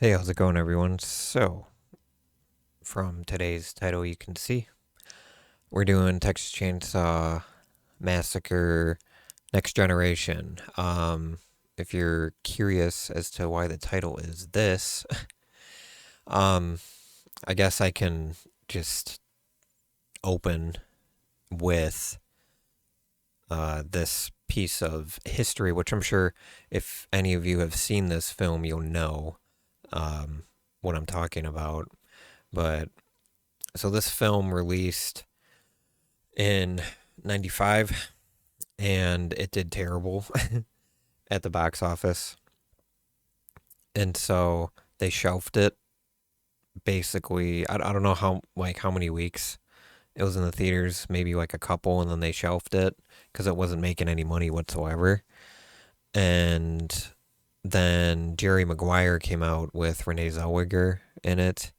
Hey, how's it going, everyone? So, from today's title, you can see we're doing Texas Chainsaw Massacre Next Generation. If you're curious as to why the title is this, um, I guess I can just open with this piece of history, which I'm sure if any of you have seen this film, you'll know what I'm talking about. But so this film released in 95 and it did terrible at the box office. And so they shelved it basically. I don't know how many weeks it was in the theaters, maybe like a couple, and then they shelved it because it wasn't making any money whatsoever. And then Jerry Maguire came out with Renee Zellweger in it,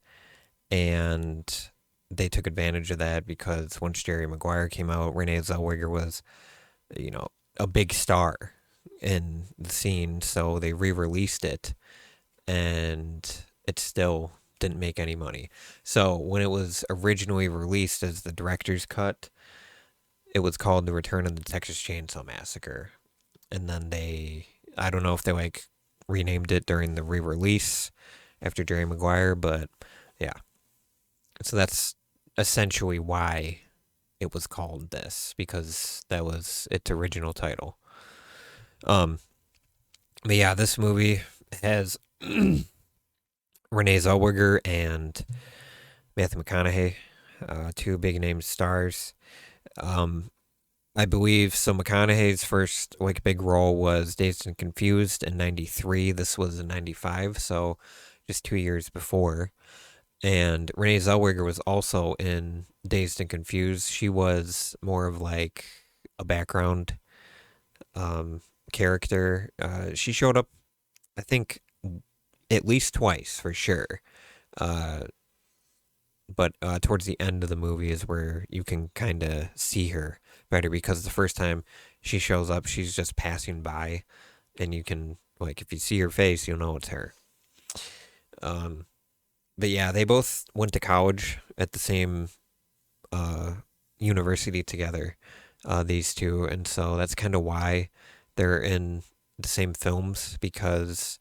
and they took advantage of that because once Jerry Maguire came out, Renee Zellweger was, you know, a big star in the scene, so they re-released it, and it still didn't make any money. So when it was originally released as the director's cut, it was called The Return of the Texas Chainsaw Massacre, and then I don't know if they like renamed it during the re-release after Jerry Maguire, but yeah. So that's essentially why it was called this, because that was its original title. Um, but yeah, this movie has Renee Zellweger and Matthew McConaughey, two big name stars. Um, I believe so. McConaughey's first like big role was Dazed and Confused in '93. This was in '95, so just 2 years before. And Renee Zellweger was also in Dazed and Confused. She was more of like a background um, character. She showed up, I think, at least twice for sure. Uh, but towards the end of the movie is where you can kind of see her better because the first time she shows up, she's just passing by, and you can like if you see her face, you'll know it's her. Um, but yeah, they both went to college at the same uh, university together, these two, and so that's kind of why they're in the same films because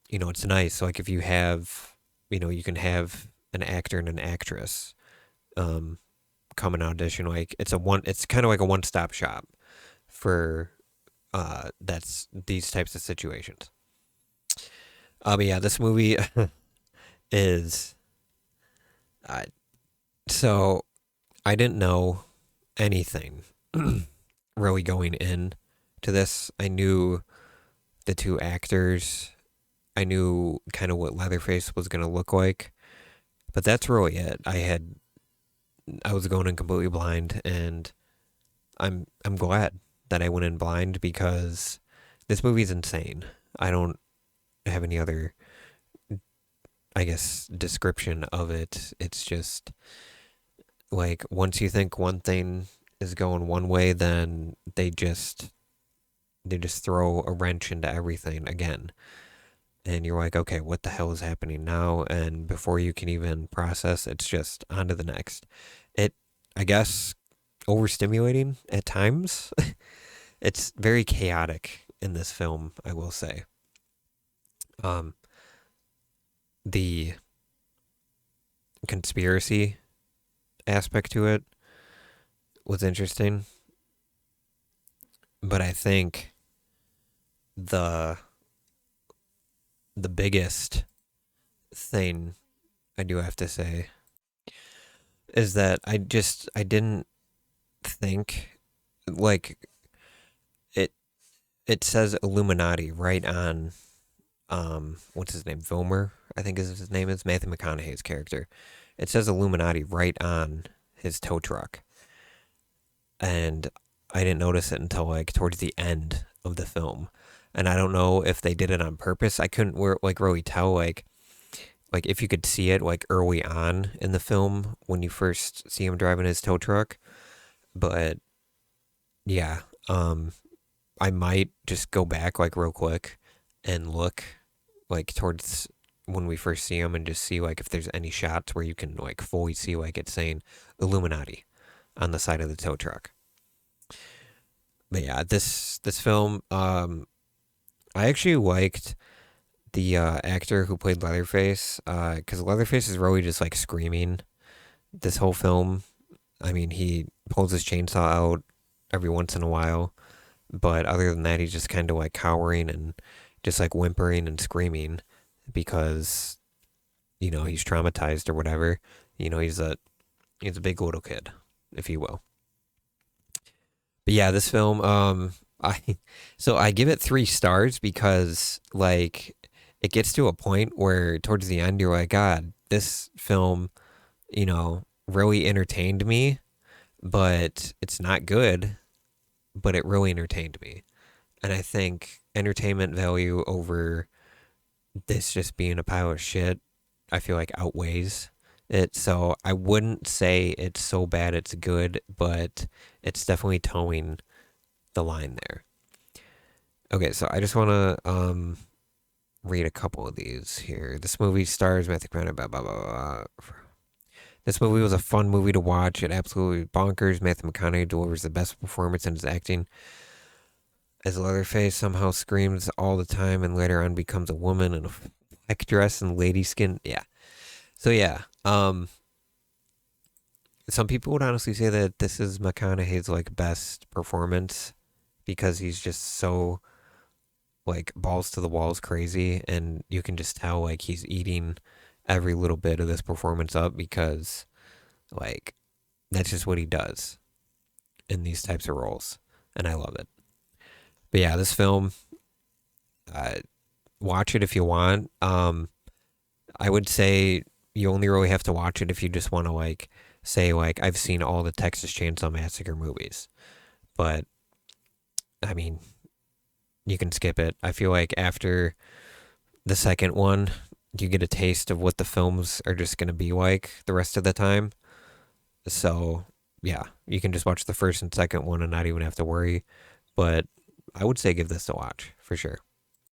it's nice. Like if you have, you can have an actor and an actress um, come and audition. Like it's kind of like a one stop shop for that's these types of situations. But yeah, this movie is uh, so I didn't know anything really going in to this. I knew the two actors. I knew kind of what Leatherface was going to look like, but that's really it. I was going in completely blind, and I'm glad that I went in blind because this movie's insane. I don't have any other, I guess, description of it. It's just like once you think one thing is going one way, then they just throw a wrench into everything again. And you're like, okay, what the hell is happening now? And before you can even process, it's just on to the next. It, I guess, overstimulating at times. It's very chaotic in this film, I will say. Um, the conspiracy aspect to it was interesting, but I think the the biggest thing I do have to say is that I didn't think like it it says Illuminati right on what's his name, Vilmer, I think is his name, is Matthew McConaughey's character. It says Illuminati right on his tow truck, and I didn't notice it until like towards the end of the film. And I don't know if they did it on purpose. I couldn't like really tell like if you could see it like early on in the film when you first see him driving his tow truck. But yeah, I might just go back like real quick and look like towards when we first see him and just see like if there's any shots where you can like fully see like it's saying Illuminati on the side of the tow truck. But yeah, this film, I actually liked the actor who played Leatherface, because Leatherface is really just like screaming this whole film. I mean, he pulls his chainsaw out every once in a while, but other than that, he's just kind of like cowering and just like whimpering and screaming because he's traumatized or whatever. He's a big little kid, if you will. But yeah, this film, I so I give it 3 stars because like it gets to a point where towards the end you're like, God, this film, really entertained me, but it's not good, but it really entertained me. And I think entertainment value over this just being a pile of shit, I feel like outweighs it. So I wouldn't say it's so bad it's good, but it's definitely towing the line there. Okay, so I just want to read a couple of these here. This movie stars Matthew McConaughey. Blah, blah, blah, blah. This movie was a fun movie to watch. It absolutely bonkers. Matthew McConaughey delivers the best performance in his acting. As Leatherface somehow screams all the time and later on becomes a woman in a black dress and lady skin. Yeah. So yeah. Some people would honestly say that this is McConaughey's like best performance because he's just so like balls to the walls crazy, and you can just tell like he's eating every little bit of this performance up because like that's just what he does in these types of roles, and I love it. But yeah, this film, uh, watch it if you want. I would say you only really have to watch it if you just want to like say like I've seen all the Texas Chainsaw Massacre movies, but I mean you can skip it. I feel like after the second one, you get a taste of what the films are just going to be like the rest of the time. So, yeah, you can just watch the first and second one and not even have to worry. But I would say give this a watch for sure.